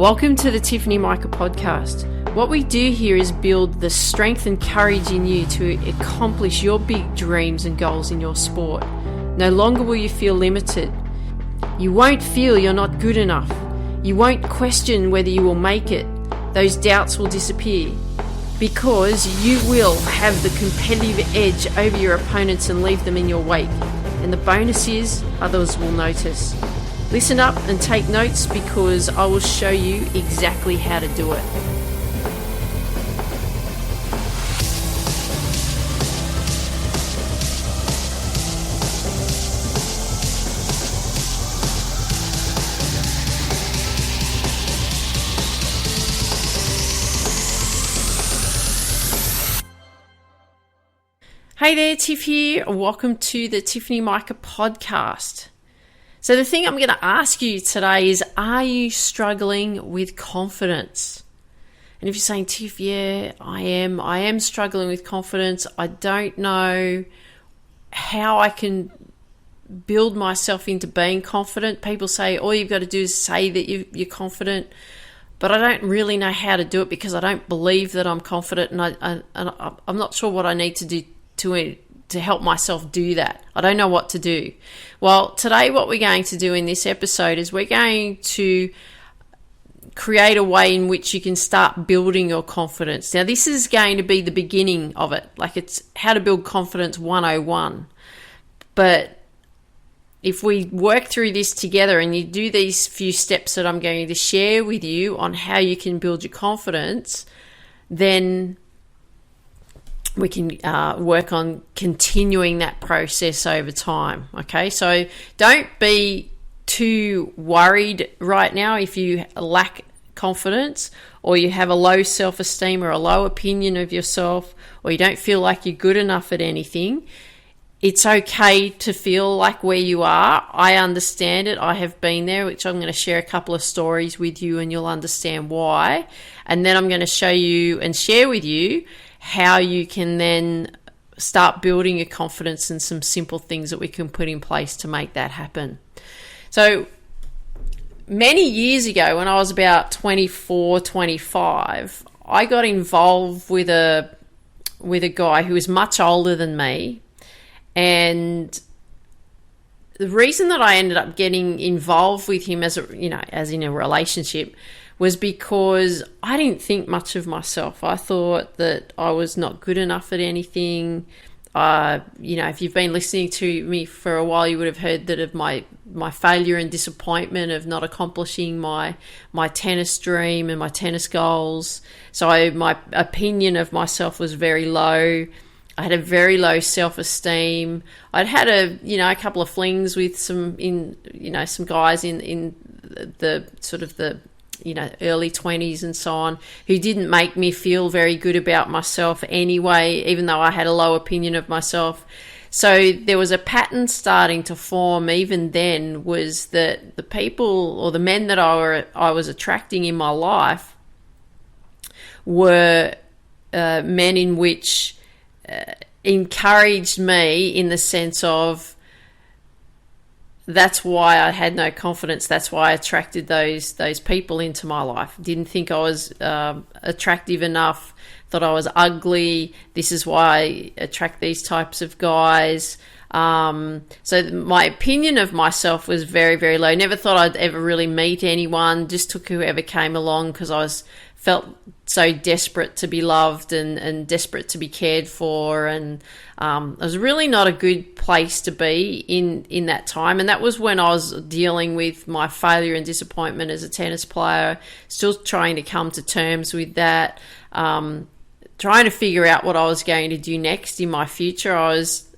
Welcome to the Tiffany Mika podcast. What we do here is build the strength and courage in you to accomplish your big dreams and goals in your sport. No longer will you feel limited. You won't feel you're not good enough. You won't question whether you will make it. Those doubts will disappear because you will have the competitive edge over your opponents and leave them in your wake. And the bonus is others will notice. Listen up and take notes because I will show you exactly how to do it. Hey there, Tiff here. Welcome to the Tiffany Mika podcast. So the thing I'm going to ask you today is, are you struggling with confidence? And if you're saying, Tiff, yeah, I am struggling with confidence. I don't know how I can build myself into being confident. People say all you've got to do is say that you're confident, but I don't really know how to do it because I don't believe that I'm confident, and I'm not sure what I need to do to help myself do that. I don't know what to do. Well, today what we're going to do in this episode is we're going to create a way in which you can start building your confidence. Now, this is going to be the beginning of it. Like, it's how to build confidence 101. But if we work through this together and you do these few steps that I'm going to share with you on how you can build your confidence, then we can work on continuing that process over time, okay? So don't be too worried right now if you lack confidence or you have a low self-esteem or a low opinion of yourself or you don't feel like you're good enough at anything. It's okay to feel like where you are. I understand it. I have been there, which I'm going to share a couple of stories with you and you'll understand why. And then I'm going to show you and share with you how you can then start building your confidence and some simple things that we can put in place to make that happen. So many years ago, when I was about 24, 25, I got involved with a guy who was much older than me. And the reason that I ended up getting involved with him as in a relationship was because I didn't think much of myself. I thought that I was not good enough at anything. If you've been listening to me for a while, you would have heard that of my failure and disappointment of not accomplishing my tennis dream and my tennis goals. So my opinion of myself was very low. I had a very low self-esteem. I'd had a couple of flings with some guys in the sort of the early 20s and so on, who didn't make me feel very good about myself anyway, even though I had a low opinion of myself. So there was a pattern starting to form even then, was that the people or the men that I was attracting in my life were men in which encouraged me in the sense of, that's why I had no confidence. That's why I attracted those people into my life. Didn't think I was attractive enough. Thought I was ugly. This is why I attract these types of guys. So my opinion of myself was very, very low. Never thought I'd ever really meet anyone. Just took whoever came along because I felt so desperate to be loved and desperate to be cared for, and it was really not a good place to be in that time. And that was when I was dealing with my failure and disappointment as a tennis player, still trying to come to terms with that, trying to figure out what I was going to do next in my future.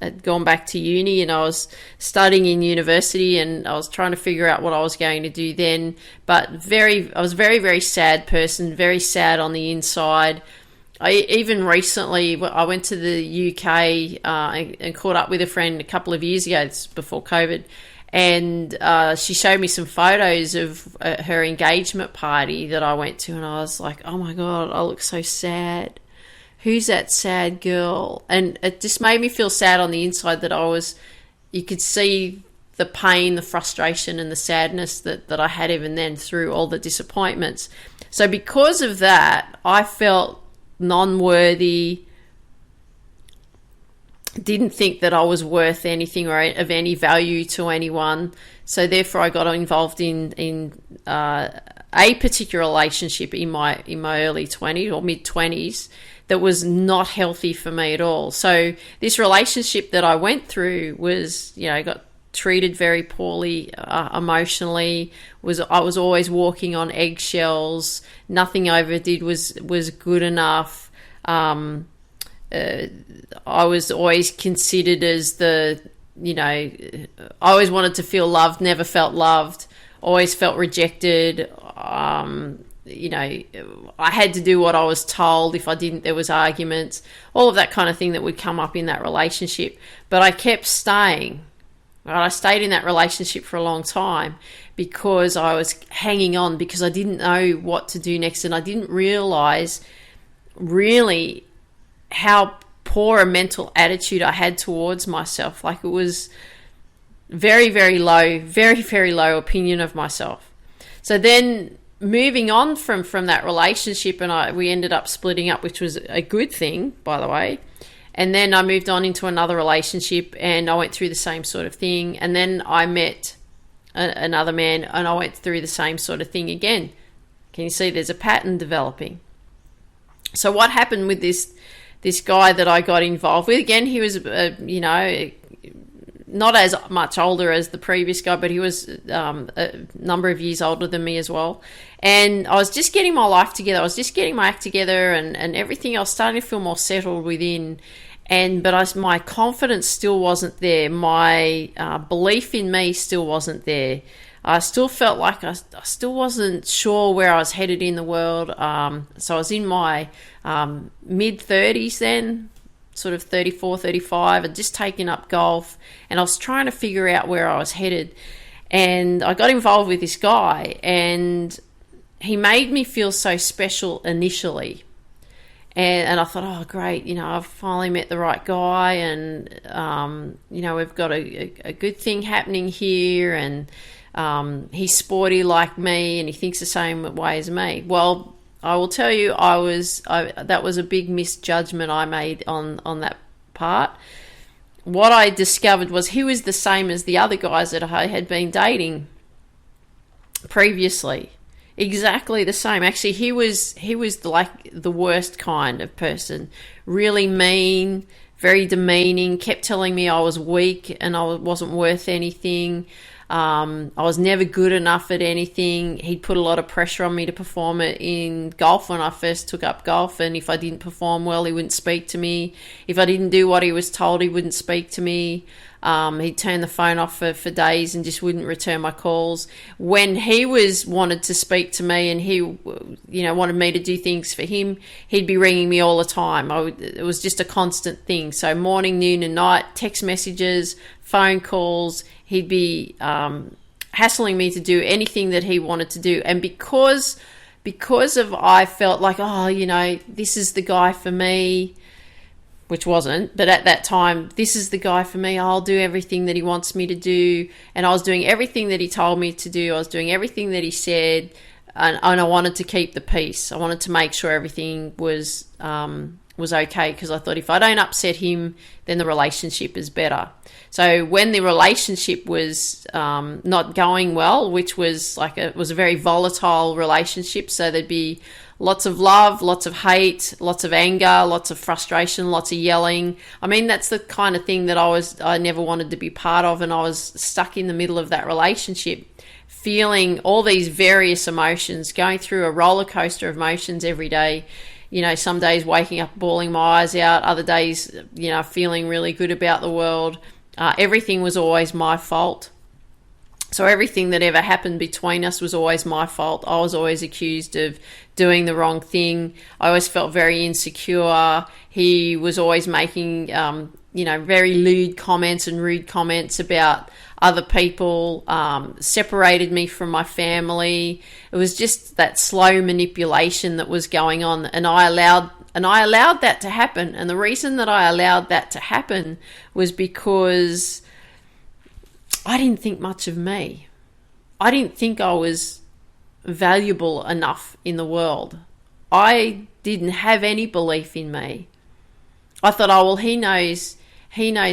Had gone back to uni and I was studying in university, and I was trying to figure out what I was going to do then. But I was a very, very sad person, very sad on the inside. Even recently, I went to the UK and caught up with a friend a couple of years ago, it's before COVID, and she showed me some photos of her engagement party that I went to, and I was like, oh my God, I look so sad. Who's that sad girl? And it just made me feel sad on the inside that you could see the pain, the frustration, and the sadness that I had even then through all the disappointments. So because of that, I felt non-worthy, didn't think that I was worth anything or of any value to anyone. So therefore, I got involved in a particular relationship in my early 20s or mid 20s that was not healthy for me at all. So this relationship that I went through was, got treated very poorly emotionally. I was always walking on eggshells. Nothing I ever did was good enough. I was always considered as I always wanted to feel loved, never felt loved, always felt rejected. I had to do what I was told. If I didn't, there was arguments, all of that kind of thing that would come up in that relationship. But I kept staying. Right? I stayed in that relationship for a long time because I was hanging on, because I didn't know what to do next, and I didn't realize really how poor a mental attitude I had towards myself. Like, it was very, very low, very, very low opinion of myself. So then moving on from that relationship, and we ended up splitting up, which was a good thing, by the way. And then I moved on into another relationship, and I went through the same sort of thing. And then I met another man, and I went through the same sort of thing again. Can you see there's a pattern developing? So what happened with this guy that I got involved with? Again, he was, not as much older as the previous guy, but he was a number of years older than me as well. And I was just getting my life together. I was just getting my act together and everything. I was starting to feel more settled within. But my confidence still wasn't there. My belief in me still wasn't there. I still felt like I still wasn't sure where I was headed in the world. So I was in my mid-30s then, sort of 34, 35. I'd just taken up golf, and I was trying to figure out where I was headed. And I got involved with this guy, and he made me feel so special initially. And I thought, oh, great, I've finally met the right guy, and, we've got a good thing happening here, and he's sporty like me, and he thinks the same way as me. Well, I will tell you, that was a big misjudgment I made on that part. What I discovered was he was the same as the other guys that I had been dating previously. Exactly the same. Actually, he was like the worst kind of person. Really mean, very demeaning, kept telling me I was weak and I wasn't worth anything. I was never good enough at anything. He'd put a lot of pressure on me to perform it in golf when I first took up golf, and if I didn't perform well, he wouldn't speak to me. If I didn't do what he was told, he wouldn't speak to me. He'd turn the phone off for days and just wouldn't return my calls. When he wanted to speak to me and he, wanted me to do things for him, he'd be ringing me all the time. It was just a constant thing. So morning, noon and night, text messages, phone calls. He'd be hassling me to do anything that he wanted to do. And because I felt like, this is the guy for me, which wasn't, but at that time, this is the guy for me. I'll do everything that he wants me to do. And I was doing everything that he told me to do. I was doing everything that he said. And I wanted to keep the peace. I wanted to make sure everything was okay, because I thought if I don't upset him, then the relationship is better. So when the relationship was not going well, which was it was a very volatile relationship, so there'd be lots of love, lots of hate, lots of anger, lots of frustration, lots of yelling. I mean, that's the kind of thing that I never wanted to be part of, and I was stuck in the middle of that relationship, feeling all these various emotions, going through a roller coaster of emotions every day. Some days waking up, bawling my eyes out, other days, feeling really good about the world. Everything was always my fault. So everything that ever happened between us was always my fault. I was always accused of doing the wrong thing. I always felt very insecure. He was always making, very lewd comments and rude comments about other people, separated me from my family. It was just that slow manipulation that was going on, and I allowed that to happen. And the reason that I allowed that to happen was because I didn't think much of me. I didn't think I was valuable enough in the world. I didn't have any belief in me. I thought, oh, well, he knows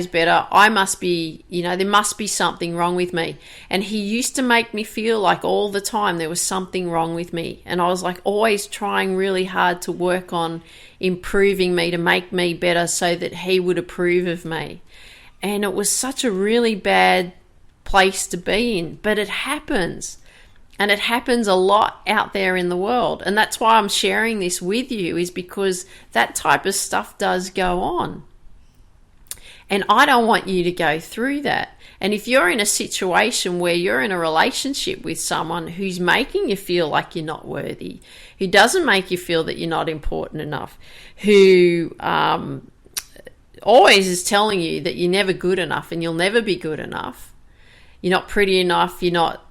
better. I must be, there must be something wrong with me. And he used to make me feel like all the time there was something wrong with me. And I was like always trying really hard to work on improving me, to make me better so that he would approve of me. And it was such a really bad place to be in, but it happens. And it happens a lot out there in the world. And that's why I'm sharing this with you, is because that type of stuff does go on. And I don't want you to go through that. And if you're in a situation where you're in a relationship with someone who's making you feel like you're not worthy, who doesn't make you feel that you're not important enough, who always is telling you that you're never good enough and you'll never be good enough, you're not pretty enough, you're not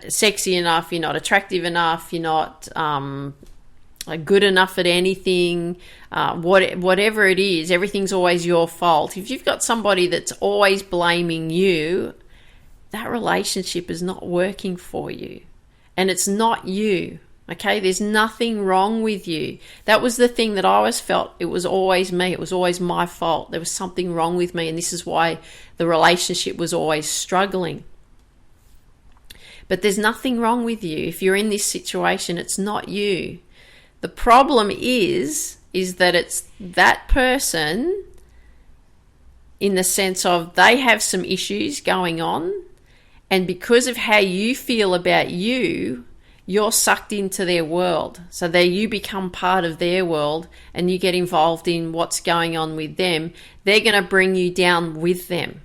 sexy enough, you're not attractive enough, you're not good enough at anything, whatever it is, everything's always your fault. If you've got somebody that's always blaming you, that relationship is not working for you. And it's not you, okay? There's nothing wrong with you. That was the thing that I always felt. It was always me. It was always my fault. There was something wrong with me, and this is why the relationship was always struggling. But there's nothing wrong with you. If you're in this situation, it's not you. The problem is that it's that person, in the sense of they have some issues going on, and because of how you feel about you, you're sucked into their world. So that you become part of their world and you get involved in what's going on with them. They're going to bring you down with them.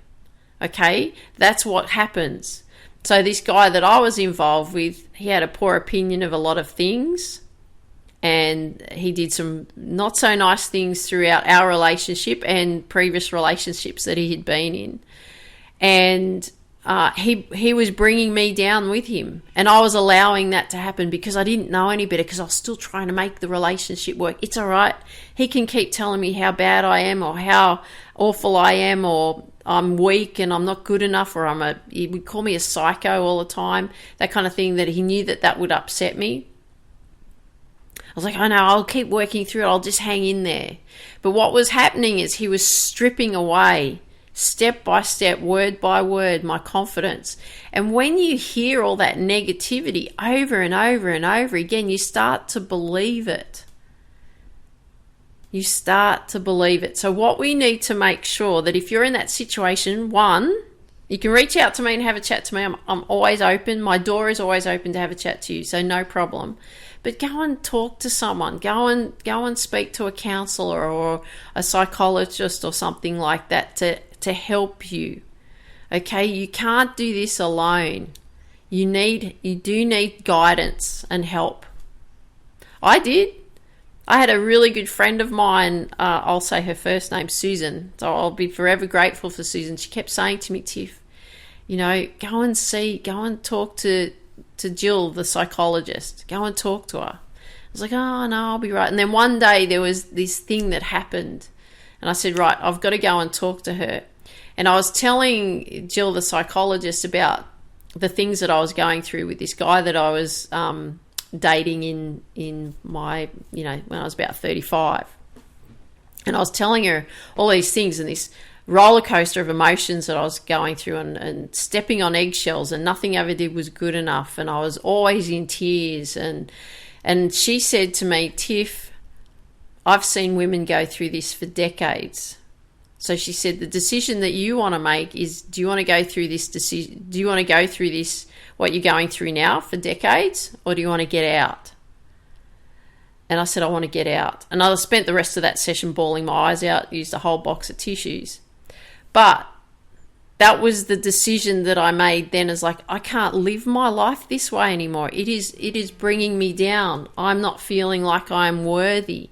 Okay? That's what happens. So this guy that I was involved with, he had a poor opinion of a lot of things, and he did some not so nice things throughout our relationship and previous relationships that he had been in. And he was bringing me down with him, and I was allowing that to happen because I didn't know any better, because I was still trying to make the relationship work. It's all right. He can keep telling me how bad I am or how awful I am, or I'm weak and I'm not good enough, or he would call me a psycho all the time, that kind of thing, that he knew that would upset me. I was like, oh no, I'll keep working through it. I'll just hang in there. But what was happening is he was stripping away, step by step, word by word, my confidence. And when you hear all that negativity over and over and over again, you start to believe it. You start to believe it. So what we need to make sure that if you're in that situation, one, you can reach out to me and have a chat to me. I'm always open. My door is always open to have a chat to you, so no problem. But go and talk to someone. Go and speak to a counselor or a psychologist or something like that to help you. Okay, you can't do this alone. You do need guidance and help. I did. I had a really good friend of mine, I'll say her first name, Susan. So I'll be forever grateful for Susan. She kept saying to me, Tiff, go and talk to Jill, the psychologist. Go and talk to her. I was like, oh, no, I'll be right. And then one day there was this thing that happened. And I said, right, I've got to go and talk to her. And I was telling Jill, the psychologist, about the things that I was going through with this guy that I was dating in my, when I was about 35. And I was telling her all these things and this roller coaster of emotions that I was going through, and stepping on eggshells, and nothing I ever did was good enough, and I was always in tears. And she said to me, Tiff, I've seen women go through this for decades. So she said, the decision that you want to make is, do you want to go through this decision? Do you want to go through this, what you're going through now, for decades, or do you want to get out? And I said, I want to get out. And I spent the rest of that session bawling my eyes out, used a whole box of tissues. But that was the decision that I made then, is like, I can't live my life this way anymore. It is bringing me down. I'm not feeling like I'm worthy.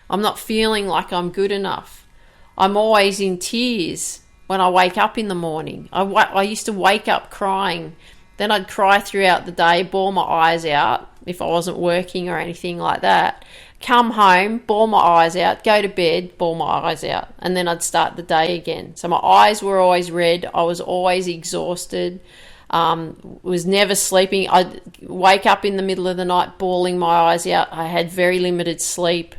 I'm not feeling like I'm good enough. I'm always in tears when I wake up in the morning. I used to wake up crying Then I'd cry throughout the day, bawl my eyes out if I wasn't working or anything like that. Come home, bawl my eyes out, go to bed, bawl my eyes out. And then I'd start the day again. So my eyes were always red. I was always exhausted. Was never sleeping. I'd wake up in the middle of the night bawling my eyes out. I had very limited sleep.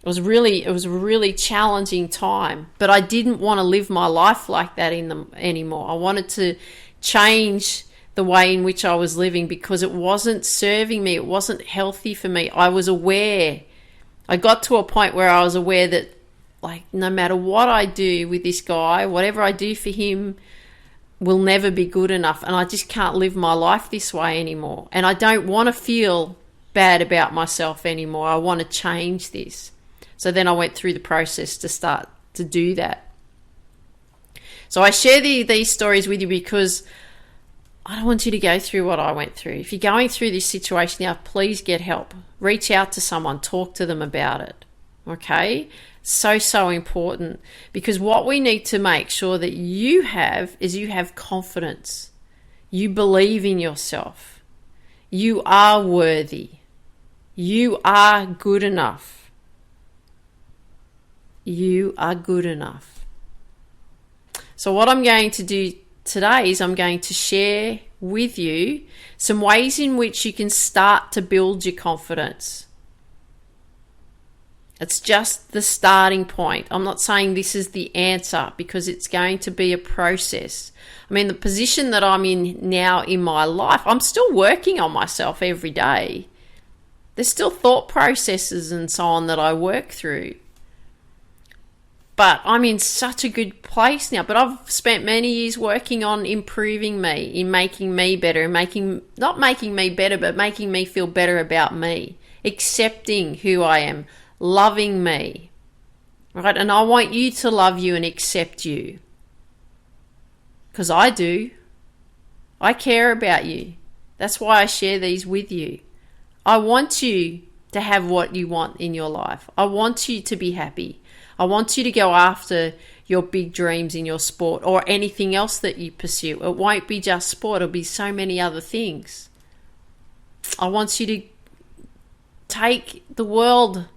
It was a really challenging time, but I didn't want to live my life like that anymore. I wanted to change the way in which I was living because it wasn't serving me. It wasn't healthy for me. I was aware. I got to a point where I was aware that, like, no matter what I do with this guy, whatever I do for him will never be good enough, and I just can't live my life this way anymore. And I don't want to feel bad about myself anymore. I want to change this. So then I went through the process to start to do that. So I share these stories with you because I don't want you to go through what I went through. If you're going through this situation now, please get help. Reach out to someone, talk to them about it. Okay? So important, because what we need to make sure that you have is you have confidence. You believe in yourself. You are worthy. You are good enough. You are good enough. So what I'm going to do today is I'm going to share with you some ways in which you can start to build your confidence. It's just the starting point. I'm not saying this is the answer because it's going to be a process. I mean, the position that I'm in now in my life, I'm still working on myself every day. There's still thought processes and so on that I work through. But I'm in such a good place now. But I've spent many years working on improving me, in making me better, not making me better, but making me feel better about me, accepting who I am, loving me, right? And I want you to love you and accept you, because I do. I care about you. That's why I share these with you. I want you to have what you want in your life. I want you to be happy. I want you to go after your big dreams in your sport or anything else that you pursue. It won't be just sport. It'll be so many other things. I want you to take the world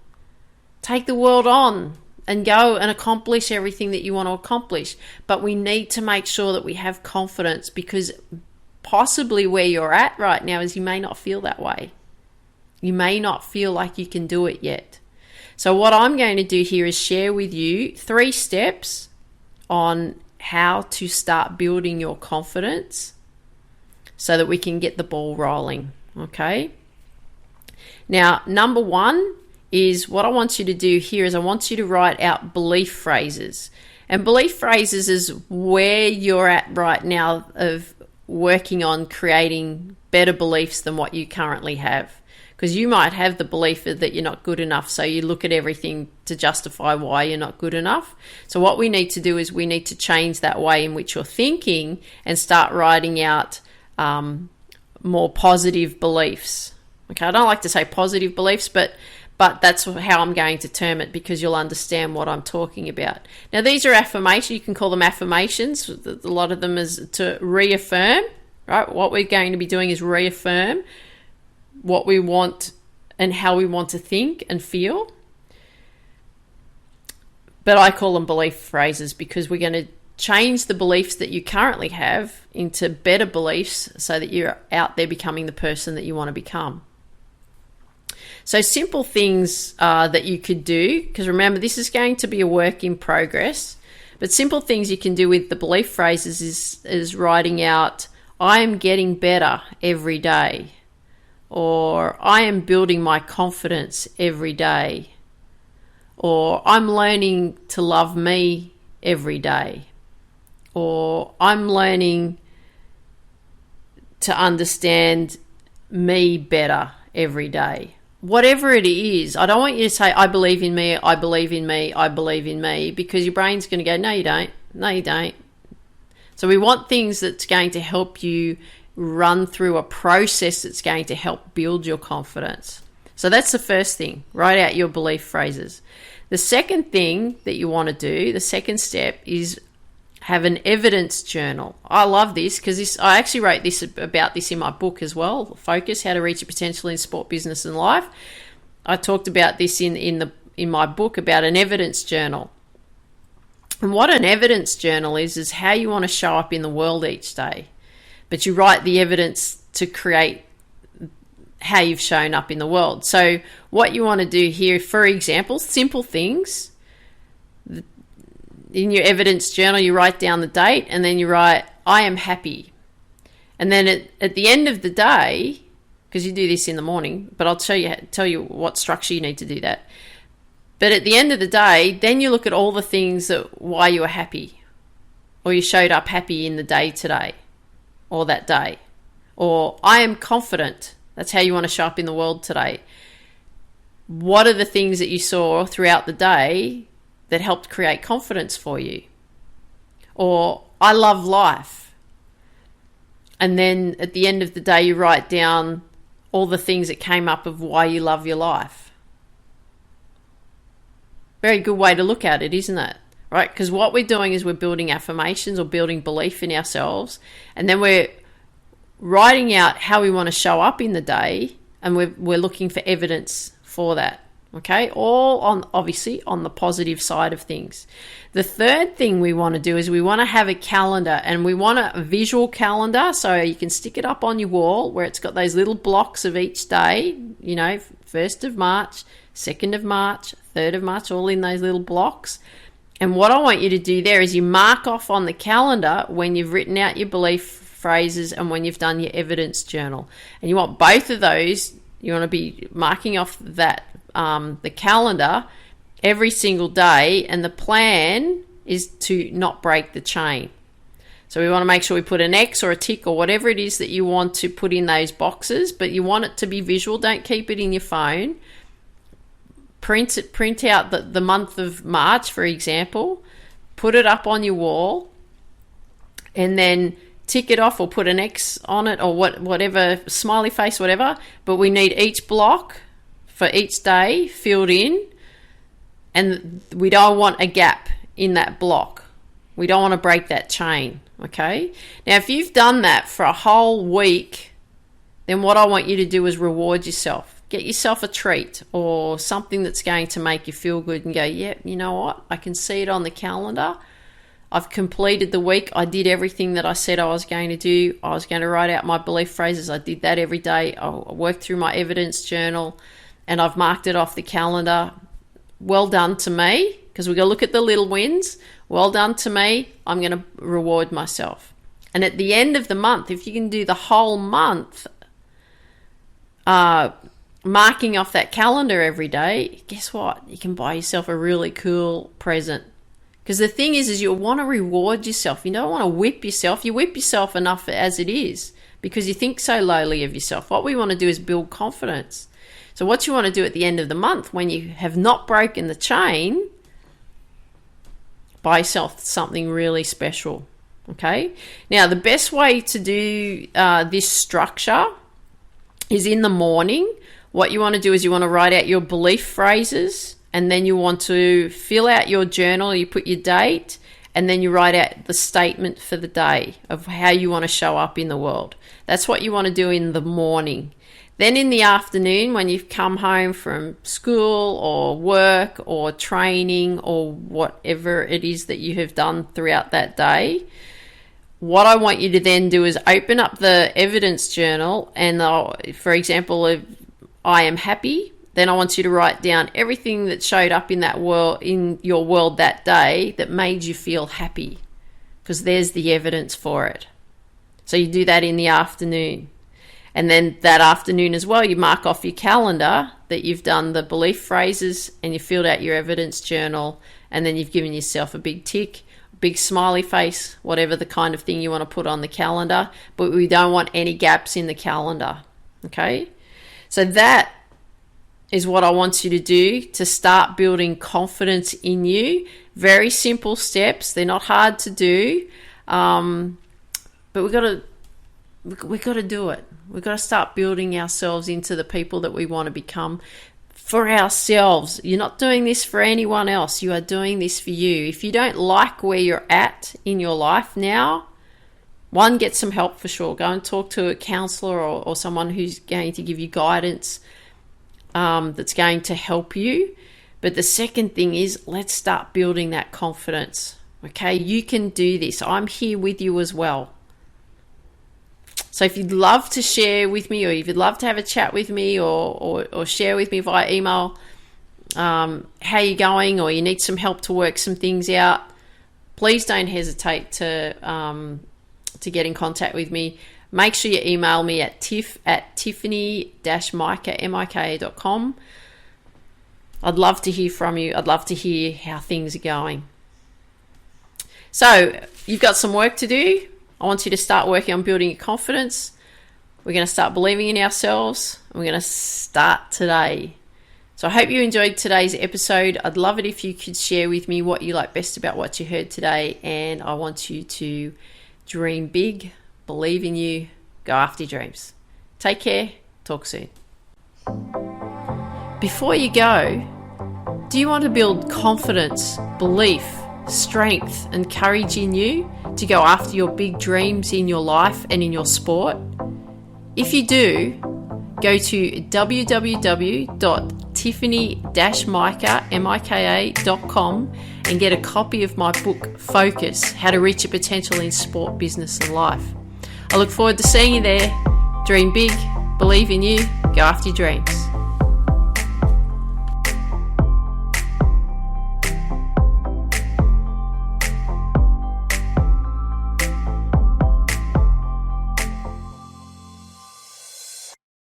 on and go and accomplish everything that you want to accomplish. But we need to make sure that we have confidence, because possibly where you're at right now is you may not feel that way. You may not feel like you can do it yet. So what I'm going to do here is share with you 3 steps on how to start building your confidence so that we can get the ball rolling, okay? Now, number 1 is what I want you to do here is I want you to write out belief phrases. And belief phrases is where you're at right now of working on creating better beliefs than what you currently have. Because you might have the belief that you're not good enough, so you look at everything to justify why you're not good enough. So what we need to do is we need to change that way in which you're thinking and start writing out more positive beliefs. Okay, I don't like to say positive beliefs, but that's how I'm going to term it, because you'll understand what I'm talking about. Now, these are affirmations. You can call them affirmations. A lot of them is to reaffirm, right? What we're going to be doing is reaffirm what we want and how we want to think and feel. But I call them belief phrases because we're going to change the beliefs that you currently have into better beliefs so that you're out there becoming the person that you want to become. So simple things that you could do, because remember, this is going to be a work in progress, but simple things you can do with the belief phrases is writing out, I am getting better every day. Or I am building my confidence every day. Or I'm learning to love me every day. Or I'm learning to understand me better every day. Whatever it is, I don't want you to say, I believe in me, I believe in me, I believe in me, because your brain's going to go, no, you don't. No, you don't. So we want things that's going to help you run through a process that's going to help build your confidence. So that's the first thing. Write out your belief phrases. The second thing that you want to do, the second step, is have an evidence journal. I love this because I actually wrote about this in my book as well, Focus, How to Reach Your Potential in Sport, Business and Life. I talked about this in my book about an evidence journal. And what an evidence journal is how you want to show up in the world each day. But you write the evidence to create how you've shown up in the world. So what you want to do here, for example, simple things. In your evidence journal, you write down the date and then you write, I am happy. And then at the end of the day, because you do this in the morning, but I'll tell you what structure you need to do that. But at the end of the day, then you look at all the things why you were happy, or you showed up happy in the day today, or that day. Or I am confident. That's how you want to show up in the world today. What are the things that you saw throughout the day that helped create confidence for you? Or I love life. And then at the end of the day, you write down all the things that came up of why you love your life. Very good way to look at it, isn't it? Right? Because what we're doing is we're building affirmations or building belief in ourselves, and then we're writing out how we want to show up in the day, and we're looking for evidence for that. Okay, all obviously on the positive side of things. The third thing we want to do is we want to have a calendar, and we want a visual calendar, so you can stick it up on your wall where it's got those little blocks of each day, 1st of March, 2nd of March, 3rd of March, all in those little blocks. And what I want you to do there is you mark off on the calendar when you've written out your belief phrases and when you've done your evidence journal. And you want both of those, you want to be marking off that the calendar every single day, and the plan is to not break the chain. So we want to make sure we put an X or a tick or whatever it is that you want to put in those boxes, but you want it to be visual. Don't keep it in your phone. Print out the month of March, for example, put it up on your wall, and then tick it off or put an X on it or whatever, smiley face, whatever. But we need each block for each day filled in, and we don't want a gap in that block. We don't want to break that chain, okay? Now, if you've done that for a whole week, then what I want you to do is reward yourself. Get yourself a treat or something that's going to make you feel good and go, yeah, you know what? I can see it on the calendar. I've completed the week. I did everything that I said I was going to do. I was going to write out my belief phrases. I did that every day. I worked through my evidence journal, and I've marked it off the calendar. Well done to me, because we're going to look at the little wins. Well done to me. I'm going to reward myself. And at the end of the month, if you can do the whole month, marking off that calendar every day, guess what? You can buy yourself a really cool present. Because the thing is you want to reward yourself. You don't want to whip yourself. You whip yourself enough as it is because you think so lowly of yourself. What we want to do is build confidence. So what you want to do at the end of the month, when you have not broken the chain, buy yourself something really special. Okay? Now, the best way to do this structure is in the morning. What you want to do is you want to write out your belief phrases, and then you want to fill out your journal. You put your date, and then you write out the statement for the day of how you want to show up in the world. That's what you want to do in the morning. Then in the afternoon, when you've come home from school or work or training or whatever it is that you have done throughout that day, what I want you to then do is open up the evidence journal, and for example, if I am happy, then I want you to write down everything that showed up in your world that day that made you feel happy, because there's the evidence for it. So you do that in the afternoon. And then that afternoon as well, you mark off your calendar that you've done the belief phrases and you filled out your evidence journal, and then you've given yourself a big tick, big smiley face, whatever the kind of thing you want to put on the calendar, but we don't want any gaps in the calendar, okay? So that is what I want you to do to start building confidence in you. Very simple steps. They're not hard to do, but we've got to do it. We've got to start building ourselves into the people that we want to become. for ourselves. You're not doing this for anyone else. You are doing this for you. If you don't like where you're at in your life now, one, get some help for sure. Go and talk to a counselor or someone who's going to give you guidance that's going to help you. But the second thing is, let's start building that confidence. Okay, you can do this. I'm here with you as well. So if you'd love to share with me, or if you'd love to have a chat with me, or share with me via email how you're going, or you need some help to work some things out, please don't hesitate to get in contact with me. Make sure you email me at tiffany-mika.com. I'd love to hear from you. I'd love to hear how things are going. So you've got some work to do. I want you to start working on building your confidence. We're going to start believing in ourselves. We're going to start today. So I hope you enjoyed today's episode. I'd love it if you could share with me what you like best about what you heard today. And I want you to dream big, believe in you, go after your dreams. Take care. Talk soon. Before you go, do you want to build confidence, belief, strength, and courage in you to go after your big dreams in your life and in your sport? If you do, go to www.tiffany-mika.com and get a copy of my book, Focus, How to Reach Your Potential in Sport, Business and Life. I look forward to seeing you there. Dream big, believe in you, go after your dreams.